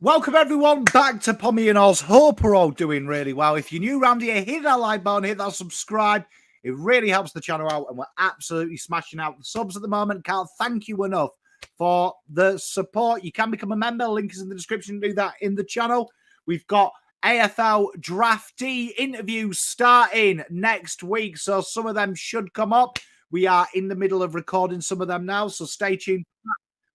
Welcome everyone back to Pommy and Oz. Hope we're all doing really well. If you're new around here, hit that like button, hit that subscribe. It really helps the channel out, and we're absolutely smashing out the subs at the moment. Can't thank you enough for the support. You can become a member. Link is in the description. Do that in the channel. We've got AFL draftee interviews starting next week, so some of them should come up. We are in the middle of recording some of them now, so stay tuned.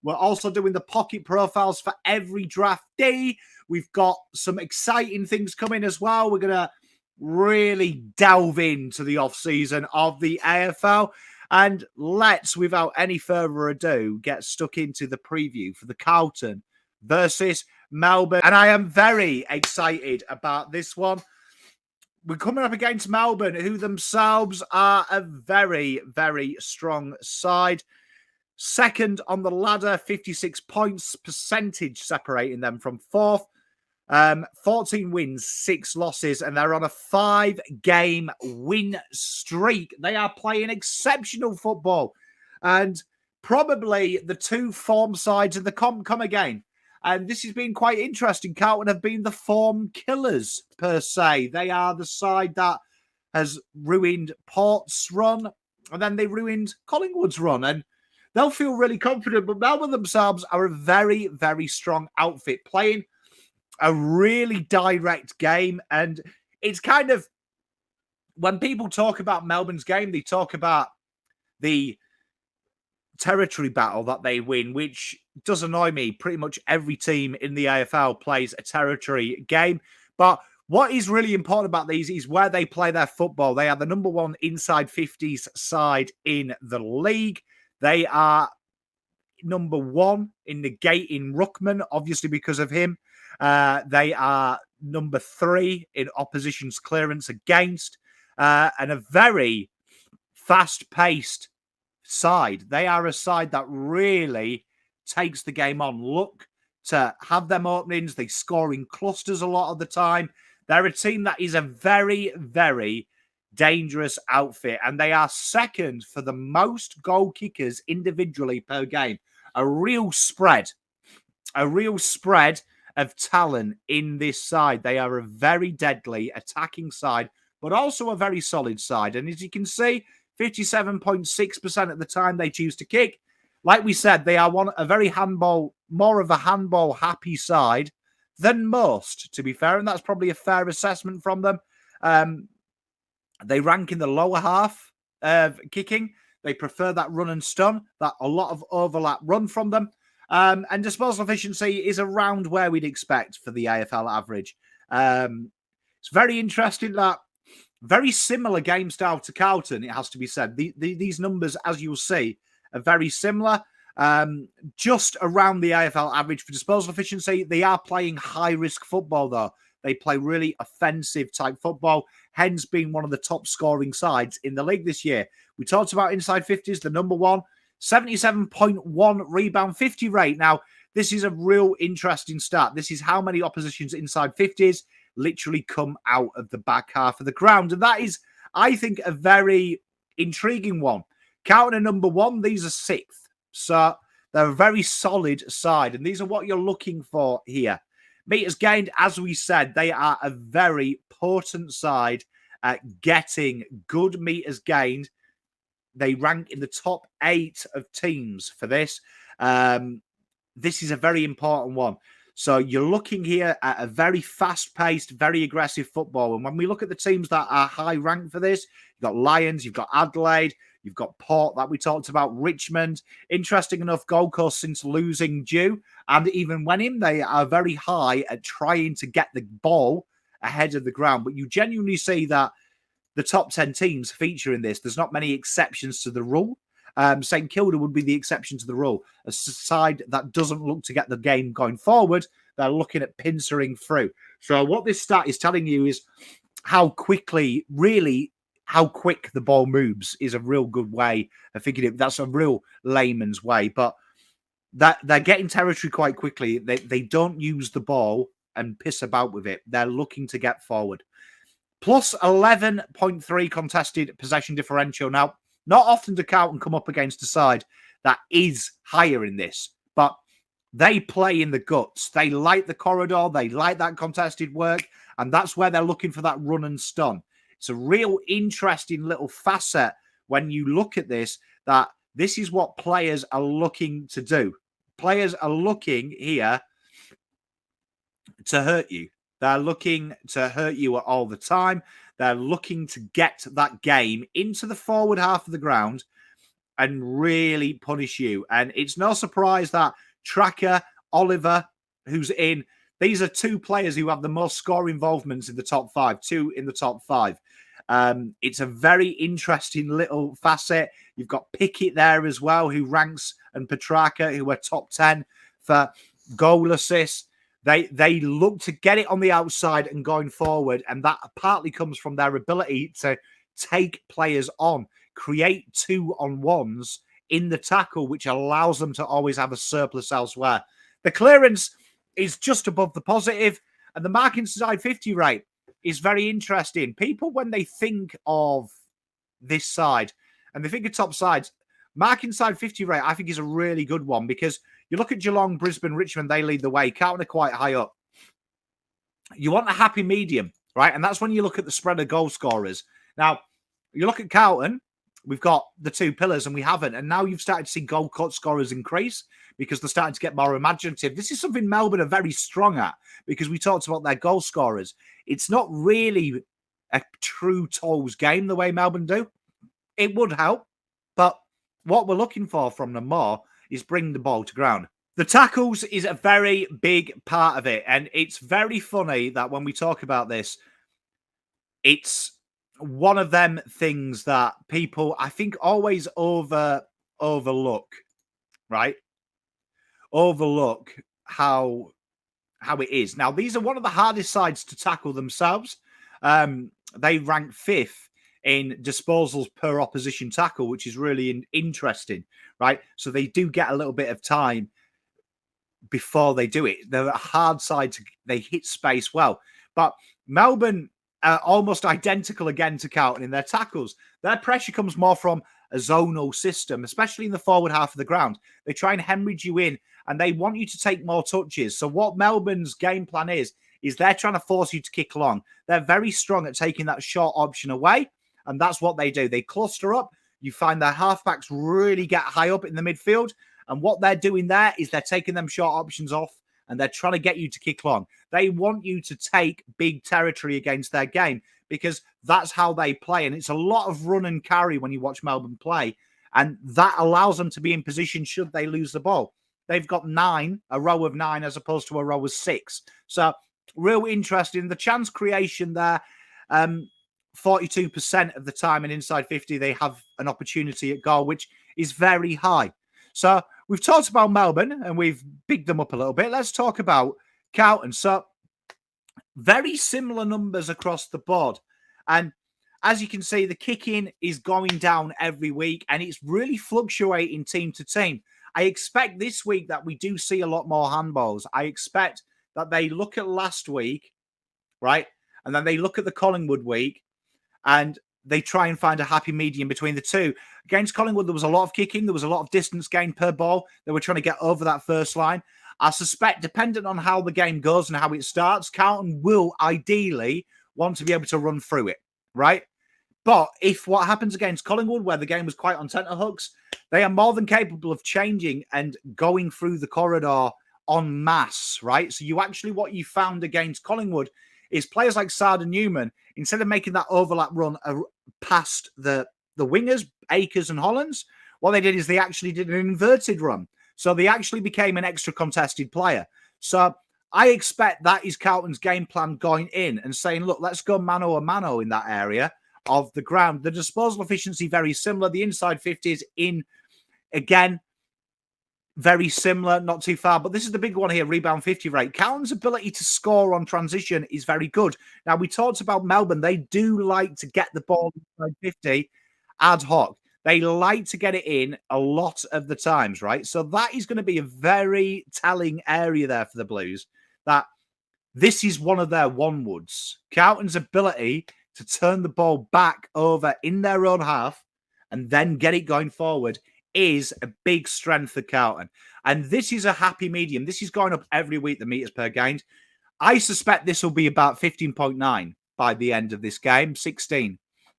We're also doing the pocket profiles for every draftee. We've got some exciting things coming as well. We're going to really delve into the off-season of the AFL. And let's, without any further ado, get stuck into the preview for the Carlton versus Melbourne. And I am very excited about this one. We're coming up against Melbourne, who themselves are a very, very strong side. Second on the ladder, 56 points, percentage separating them from fourth. 14 wins, 6 losses, and they're on a 5-game win streak. They are playing exceptional football. And probably the two form sides in the comp come again. And this has been quite interesting. Carlton have been the form killers, per se. They are the side that has ruined Port's run, and then they ruined Collingwood's run. And they'll feel really confident, but Melbourne themselves are a very, very strong outfit, playing a really direct game. And it's kind of, when people talk about Melbourne's game, they talk about the territory battle that they win, which does annoy me. Pretty much every team in the AFL plays a territory game. But what is really important about these is where they play their football. They are the number one inside 50s side in the league. They are number one in negating ruckman, obviously because of him. They are number 3 in opposition's clearance against, and a very fast-paced side. They are a side that really takes the game on. Look to have them openings. They score in clusters a lot of the time. They're a team that is a very, very dangerous outfit, and they are second for the most goal kickers individually per game. A real spread of talent in this side. They are a very deadly attacking side, but also a very solid side. And as you can see, 57.6% of the time they choose to kick. Like we said, they are more of a handball happy side than most, to be fair, and that's probably a fair assessment from them. They rank in the lower half of kicking. They prefer that run and stun, that a lot of overlap run from them. And disposal efficiency is around where we'd expect for the AFL average. It's very interesting that very similar game style to Carlton, it has to be said. These numbers, as you'll see, are very similar. Just around the AFL average for disposal efficiency. They are playing high-risk football, though. They play really offensive type football, hence being one of the top scoring sides in the league this year. We talked about inside 50s, the number one, 77.1 rebound 50 rate. Now, this is a real interesting stat. This is how many oppositions inside 50s literally come out of the back half of the ground. And that is, I think, a very intriguing one. Carlton are number one. These are 6th. So they're a very solid side. And these are what you're looking for here. Meters gained, as we said, they are a very potent side at getting good meters gained. They rank in the top 8 of teams for this. This is a very important one. So you're looking here at a very fast-paced, very aggressive football. And when we look at the teams that are high ranked for this, you've got Lions, you've got Adelaide, you've got Port that we talked about, Richmond. Interesting enough, Gold Coast since losing Dew and even Wenham, they are very high at trying to get the ball ahead of the ground. But you genuinely see that the top 10 teams feature in this. There's not many exceptions to the rule. St Kilda would be the exception to the rule. A side that doesn't look to get the game going forward, they're looking at pincering through. So what this stat is telling you is how quickly, really, how quick the ball moves is a real good way of thinking it. That's a real layman's way, but that they're getting territory quite quickly. They don't use the ball and piss about with it. They're looking to get forward. Plus 11.3 contested possession differential. Now, not often do Carlton come up against a side that is higher in this, but They play in the guts. They like the corridor. They like that contested work. And that's where they're looking for that run and stun. It's a real interesting little facet when you look at this, that this is what players are looking to do. Players are looking here to hurt you. They're looking to hurt you all the time. They're looking to get that game into the forward half of the ground and really punish you. And it's no surprise that Tracker, Oliver, who's in, these are two players who have the most score involvements in the top five, two in the top five. It's a very interesting little facet. You've got Pickett there as well, who ranks, and Petrarca, who are top 10 for goal assists. They look to get it on the outside and going forward, and that partly comes from their ability to take players on, create 2-on-1s in the tackle, which allows them to always have a surplus elsewhere. The clearance is just above the positive, and the mark inside 50 rate is very interesting. People, when they think of this side and they think of top sides, mark inside 50 rate, I think, is a really good one, because you look at Geelong, Brisbane, Richmond, they lead the way. Carlton are quite high up. You want a happy medium, right? And that's when you look at the spread of goal scorers. Now, you look at Carlton, we've got the two pillars and we haven't. And now you've started to see goal scorers increase because they're starting to get more imaginative. This is something Melbourne are very strong at, because we talked about their goal scorers. It's not really a true tolls game the way Melbourne do. It would help, but what we're looking for from them more is bring the ball to ground. The tackles is a very big part of it. And it's very funny that when we talk about this, it's one of them things that people, I think, always overlook, right? Overlook how it is. Now, these are one of the hardest sides to tackle themselves. They rank 5th in disposals per opposition tackle, which is really interesting, right? So they do get a little bit of time before they do it. They're a hard side they hit space well. But Melbourne are almost identical again to Carlton in their tackles. Their pressure comes more from a zonal system, especially in the forward half of the ground. They try and hemorrhage you in, and they want you to take more touches. So what Melbourne's game plan is they're trying to force you to kick long. They're very strong at taking that short option away, and that's what they do. They cluster up. You find their halfbacks really get high up in the midfield, and what they're doing there is they're taking them short options off, and they're trying to get you to kick long. They want you to take big territory against their game, because that's how they play. And it's a lot of run and carry when you watch Melbourne play, and that allows them to be in position should they lose the ball. They've got 9, a row of 9, as opposed to a row of 6. So real interesting. The chance creation there, 42% of the time in inside 50, they have an opportunity at goal, which is very high. So we've talked about Melbourne and we've bigged them up a little bit. Let's talk about Carlton. So very similar numbers across the board. And as you can see, the kicking is going down every week, and it's really fluctuating team to team. I expect this week that we do see a lot more handballs. I expect that they look at last week, right? And then they look at the Collingwood week, and they try and find a happy medium between the two. Against Collingwood, there was a lot of kicking. There was a lot of distance gained per ball. They were trying to get over that first line. I suspect, dependent on how the game goes and how it starts, Carlton will ideally want to be able to run through it, right? But if what happens against Collingwood, where the game was quite on tenterhooks, they are more than capable of changing and going through the corridor en masse, right? So you actually, what you found against Collingwood is players like Sard and Newman, instead of making that overlap run past the wingers, Akers and Hollands, what they did is they actually did an inverted run. So they actually became an extra contested player. So I expect that is Carlton's game plan going in and saying, look, let's go mano a mano in that area of the ground. The disposal efficiency, very similar. The inside 50s in, again, very similar, not too far. But this is the big one here, rebound 50 rate. Carlton's ability to score on transition is very good. Now, we talked about Melbourne. They do like to get the ball inside 50 ad hoc. They like to get it in a lot of the times, right? So that is going to be a very telling area there for the Blues, that this is one of their one-woods. Carlton's ability to turn the ball back over in their own half and then get it going forward is a big strength for Carlton. And this is a happy medium. This is going up every week, the meters per gained. I suspect this will be about 15.9 by the end of this game, 16.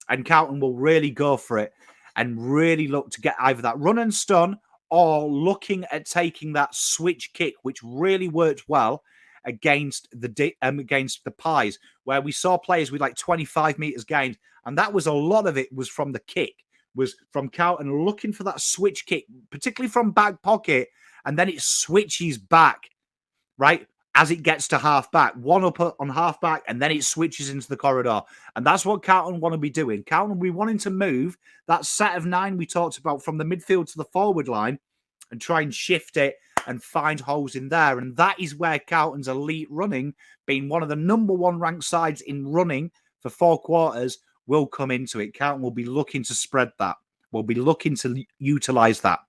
And Carlton will really go for it and really look to get either that run and stun or looking at taking that switch kick, which really worked well against the Pies, where we saw players with like 25 meters gained. And that was a lot of it was from the kick, was from Carlton looking for that switch kick, particularly from back pocket. And then it switches back, right? As it gets to half back, one up on half back, and then it switches into the corridor. And that's what Carlton want to be doing. Carlton will be wanting to move that set of 9 we talked about from the midfield to the forward line and try and shift it and find holes in there. And that is where Carlton's elite running, being one of the number 1 ranked sides in running for 4 quarters, will come into it. Carlton will be looking to spread that. We'll be looking to utilize that.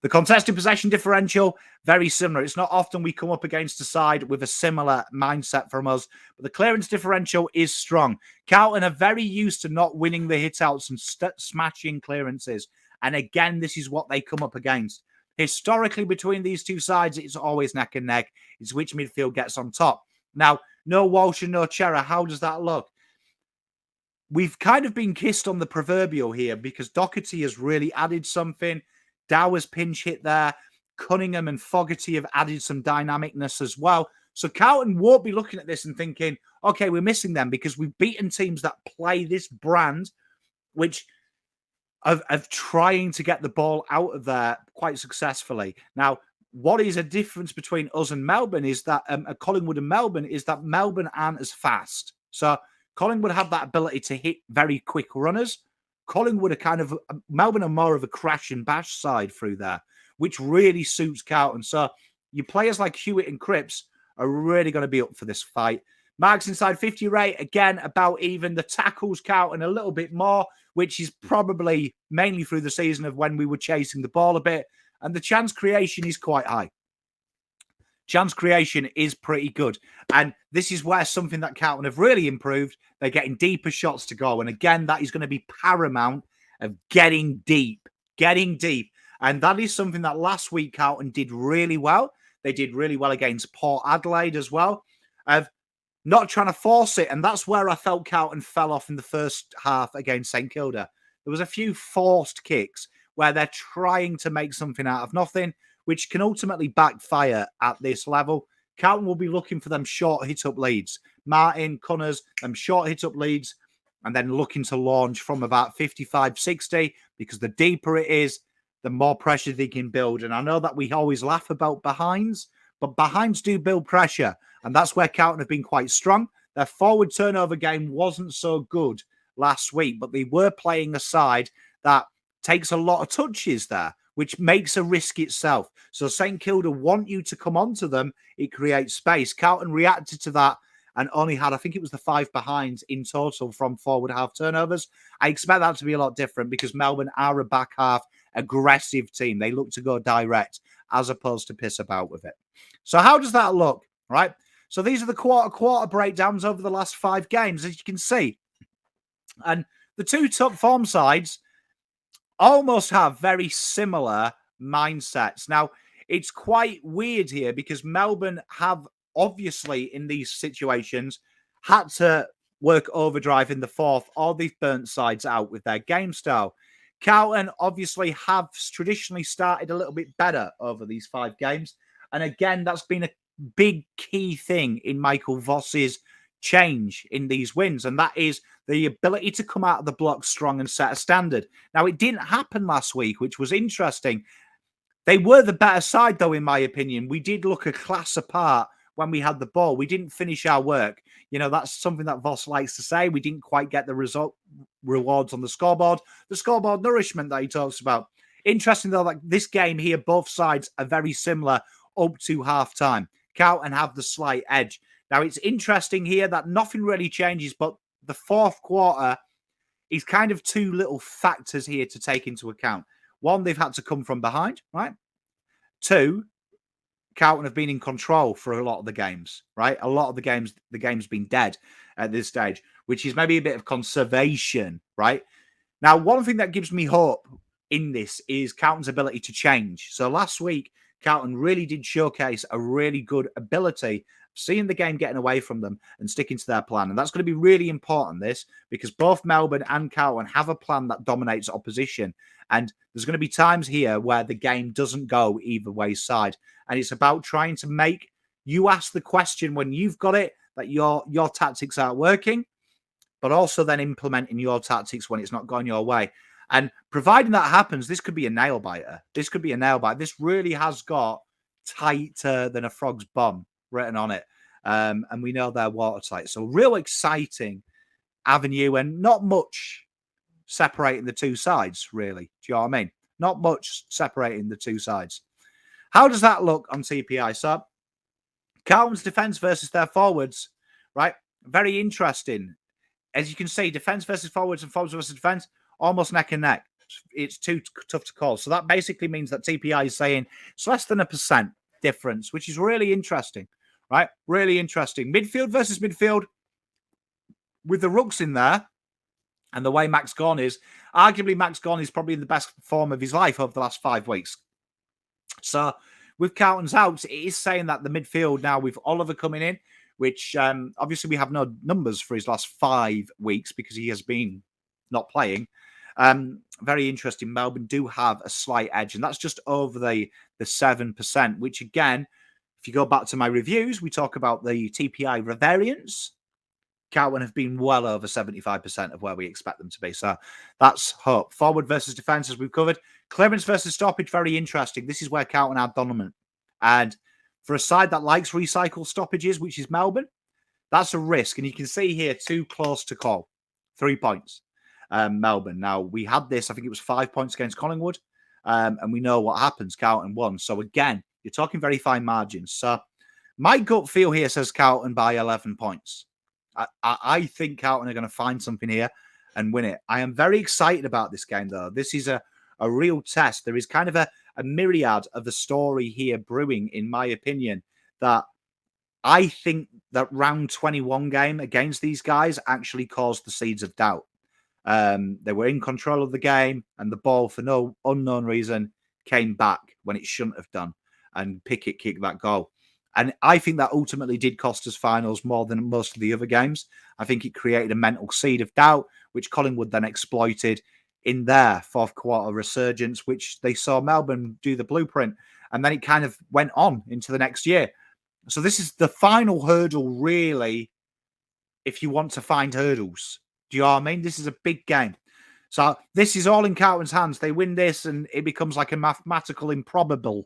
The contested possession differential, very similar. It's not often we come up against a side with a similar mindset from us, but the clearance differential is strong. Carlton are very used to not winning the hitouts and smashing clearances. And again, this is what they come up against. Historically, between these two sides, it's always neck and neck. It's which midfield gets on top. Now, no Walsh and no Chera. How does that look? We've kind of been kissed on the proverbial here because Doherty has really added something. Dower's pinch hit there. Cunningham and Fogarty have added some dynamicness as well. So Carlton won't be looking at this and thinking, okay, we're missing them because we've beaten teams that play this brand, which of trying to get the ball out of there quite successfully. Now, what is a difference between us and Melbourne is that Collingwood and Melbourne is that Melbourne aren't as fast. So Collingwood have that ability to hit very quick runners. Collingwood are Melbourne are more of a crash and bash side through there, which really suits Carlton. So your players like Hewitt and Cripps are really going to be up for this fight. Marks inside 50 rate, again, about even. The tackles Carlton a little bit more, which is probably mainly through the season of when we were chasing the ball a bit. And the chance creation is quite high. Chance creation is pretty good. And this is where something that Carlton have really improved. They're getting deeper shots to go. And again, that is going to be paramount of getting deep. And that is something that last week Carlton did really well. They did really well against Port Adelaide as well. Of not trying to force it. And that's where I felt Carlton fell off in the first half against St Kilda. There was a few forced kicks where they're trying to make something out of nothing, which can ultimately backfire at this level. Carlton will be looking for them short hit-up leads. Martin, Cunners, them short hit-up leads, and then looking to launch from about 55, 60, because the deeper it is, the more pressure they can build. And I know that we always laugh about behinds, but behinds do build pressure, and that's where Carlton have been quite strong. Their forward turnover game wasn't so good last week, but they were playing a side that takes a lot of touches there, which makes a risk itself. So St Kilda want you to come onto them. It creates space. Carlton reacted to that and only had, I think it was the 5 behinds in total from forward half turnovers. I expect that to be a lot different because Melbourne are a back half aggressive team. They look to go direct as opposed to piss about with it. So how does that look, right? So these are the quarter breakdowns over the last 5 games, as you can see. And the two top form sides almost have very similar mindsets. Now, it's quite weird here because Melbourne have obviously in these situations had to work overdrive in the fourth, or they've burnt sides out with their game style. Carlton obviously have traditionally started a little bit better over these 5 games. And again, that's been a big key thing in Michael Voss's change in these wins, and that is the ability to come out of the block strong and set a standard. Now, it didn't happen last week, which was interesting. They were the better side, though, in my opinion. We did look a class apart when we had the ball. We didn't finish our work. You know, that's something that Voss likes to say. We didn't quite get the rewards on the scoreboard nourishment that he talks about. Interesting, though, like this game here, both sides are very similar up to half-time. Carlton have the slight edge. Now, it's interesting here that nothing really changes, but the fourth quarter is kind of 2 little factors here to take into account. 1, they've had to come from behind, right? 2, Carlton have been in control for a lot of the games, right? A lot of the game's been dead at this stage, which is maybe a bit of conservation, right? Now, one thing that gives me hope in this is Carlton's ability to change. So last week, Carlton really did showcase a really good ability, seeing the game getting away from them and sticking to their plan. And that's going to be really important, this, because both Melbourne and Carlton have a plan that dominates opposition. And there's going to be times here where the game doesn't go either way side. And it's about trying to make you ask the question when you've got it, that your tactics aren't working, but also then implementing your tactics when it's not going your way. And providing that happens, this could be a nail biter. This could be a nail biter. This really has got tighter than a frog's bum written on it. And we know they're watertight. So real exciting avenue and not much separating the two sides, really. Do you know what I mean? Not much separating the two sides. How does that look on TPI? So Carlton's defence versus their forwards, right? Very interesting. As you can see, defence versus forwards and forwards versus defence, almost neck and neck. It's too tough to call. So that basically means that TPI is saying it's less than 1% difference, which is really interesting, right? Really interesting. Midfield versus midfield with the rucks in there and the way Max Gawn is. Arguably, Max Gawn is probably in the best form of his life over the last 5 weeks. So with Carlton's out, it is saying that the midfield now with Oliver coming in, which obviously we have no numbers for his last 5 weeks because he has been not playing. Very interesting. Melbourne do have a slight edge, and that's just over the 7%, which again, if you go back to my reviews, we talk about the TPI variance. Carlton have been well over 75% of where we expect them to be. So that's hope. Forward versus defence, as we've covered. Clearance versus stoppage, very interesting. This is where Carlton are dominant. And for a side that likes recycle stoppages, which is Melbourne, that's a risk. And you can see here, too close to call. 3 points. Melbourne. Now, we had this, I think it was 5 points against Collingwood. And we know what happens. Carlton won. So again, you're talking very fine margins. So my gut feel here says Carlton by 11 points. I think Carlton are going to find something here and win it. I am very excited about this game, though. This is a real test. There is kind of a myriad of the story here brewing, in my opinion, that I think that round 21 game against these guys actually caused the seeds of doubt. They were in control of the game, and the ball, for no unknown reason, came back when it shouldn't have done, and Pickett kicked that goal. And I think that ultimately did cost us finals more than most of the other games. I think it created a mental seed of doubt, which Collingwood then exploited in their fourth quarter resurgence, which they saw Melbourne do the blueprint. And then it kind of went on into the next year. So this is the final hurdle, really, if you want to find hurdles. Do you know what I mean? This is a big game. So this is all in Carlton's hands. They win this and it becomes like a mathematical improbability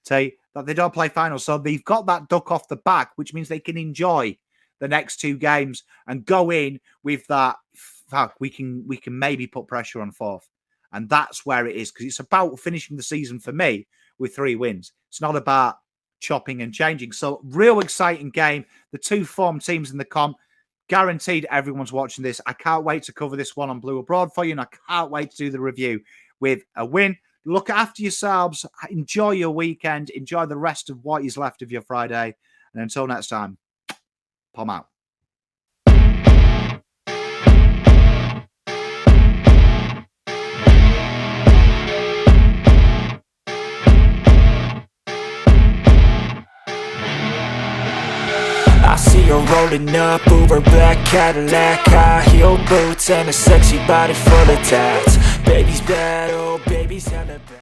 that they don't play finals. So they've got that duck off the back, which means they can enjoy the next 2 games and go in with that, fuck, we can maybe put pressure on fourth. And that's where it is, because it's about finishing the season for me with 3 wins. It's not about chopping and changing. So real exciting game. The 2 form teams in the comp. Guaranteed everyone's watching this. I can't wait to cover this one on Blue Abroad for you, and I can't wait to do the review with a win. Look after yourselves. Enjoy your weekend. Enjoy the rest of what is left of your Friday. And until next time, Pom out. I see her rolling up, Uber black Cadillac, high heel boots and a sexy body full of tats. Baby's bad, oh baby's hella bad.